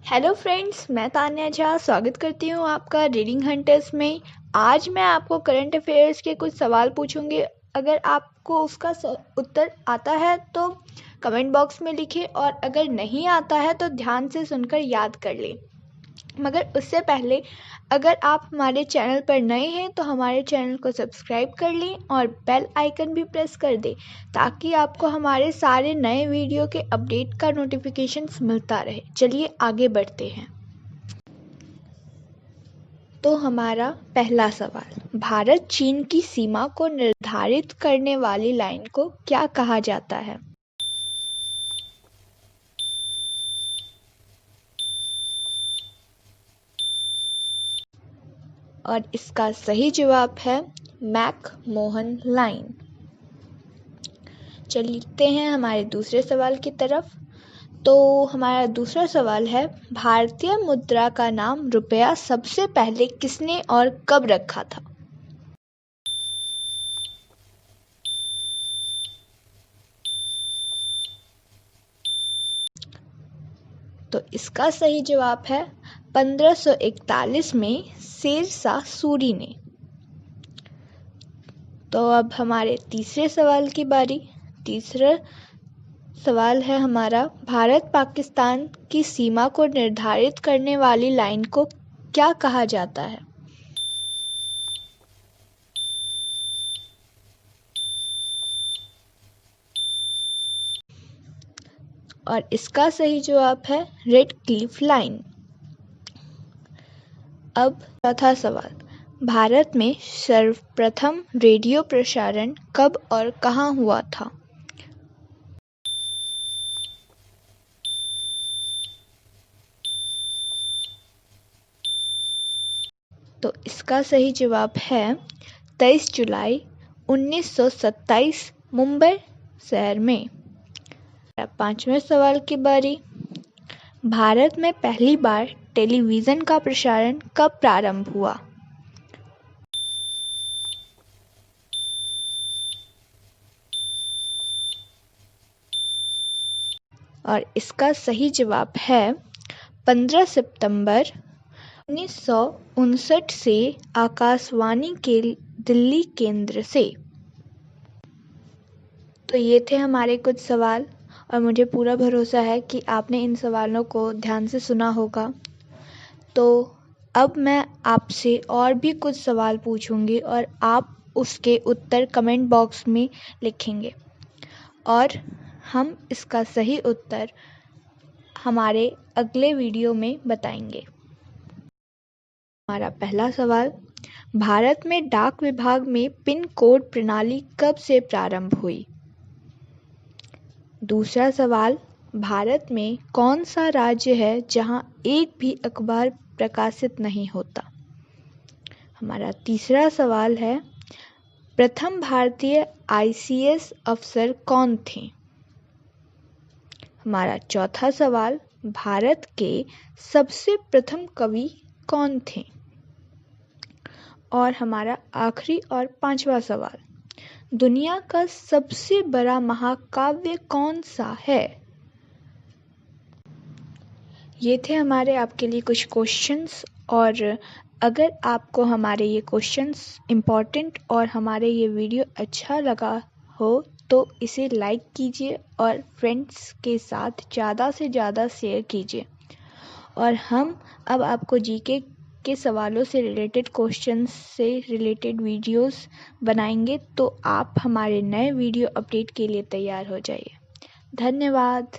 Hello friends, मैं तान्या झा स्वागत करती हूँ आपका रीडिंग हंटर्स में। आज मैं आपको करंट अफेयर्स के कुछ सवाल पूछूंगी। अगर आपको उसका उत्तर आता है तो कमेंट बॉक्स में लिखें, और अगर नहीं आता है तो ध्यान से सुनकर याद कर लें। मगर उससे पहले अगर आप हमारे चैनल पर नए हैं तो हमारे चैनल को सब्सक्राइब कर लें और बेल आइकन भी प्रेस कर दें, ताकि आपको हमारे सारे नए वीडियो के अपडेट का नोटिफिकेशंस मिलता रहे। चलिए आगे बढ़ते हैं। तो हमारा पहला सवाल, भारत चीन की सीमा को निर्धारित करने वाली लाइन को क्या कहा जाता है? और इसका सही जवाब है मैक-मोहन लाइन। चलते हैं हमारे दूसरे सवाल की तरफ। तो हमारा दूसरा सवाल है, भारतीय मुद्रा का नाम रुपया सबसे पहले किसने और कब रखा था? तो इसका सही जवाब है 1541 में शेरशाह सूरी ने। तो अब हमारे तीसरे सवाल की बारी। तीसरा सवाल है हमारा, भारत पाकिस्तान की सीमा को निर्धारित करने वाली लाइन को क्या कहा जाता है? और इसका सही जवाब है रेड क्लिफ लाइन। अब चौथा सवाल, भारत में सर्वप्रथम रेडियो प्रसारण कब और कहाँ हुआ था? तो इसका सही जवाब है 23 जुलाई 1927 मुंबई शहर में। पांचवें सवाल की बारी, भारत में पहली बार टेलीविज़न का प्रसारण कब प्रारंभ हुआ? और इसका सही जवाब है 15 सितंबर 1959 से आकाशवाणी के दिल्ली केंद्र से। तो ये थे हमारे कुछ सवाल, और मुझे पूरा भरोसा है कि आपने इन सवालों को ध्यान से सुना होगा। तो अब मैं आपसे और भी कुछ सवाल पूछूंगी और आप उसके उत्तर कमेंट बॉक्स में लिखेंगे, और हम इसका सही उत्तर हमारे अगले वीडियो में बताएंगे। हमारा पहला सवाल, भारत में डाक विभाग में पिन कोड प्रणाली कब से प्रारंभ हुई? दूसरा सवाल, भारत में कौन सा राज्य है जहां एक भी अखबार प्रकाशित नहीं होता? हमारा तीसरा सवाल है, प्रथम भारतीय आईसीएस अफसर कौन थे? हमारा चौथा सवाल, भारत के सबसे प्रथम कवि कौन थे? और हमारा आखिरी और पांचवा सवाल, दुनिया का सबसे बड़ा महाकाव्य कौन सा है? ये थे हमारे आपके लिए कुछ क्वेश्चंस, और अगर आपको हमारे ये क्वेश्चंस इम्पोर्टेंट और हमारे ये वीडियो अच्छा लगा हो तो इसे लाइक कीजिए और फ्रेंड्स के साथ ज़्यादा से ज़्यादा शेयर कीजिए। और हम अब आपको जीके के सवालों से रिलेटेड क्वेश्चंस से रिलेटेड वीडियोस बनाएंगे, तो आप हमारे नए वीडियो अपडेट के लिए तैयार हो जाइए। धन्यवाद।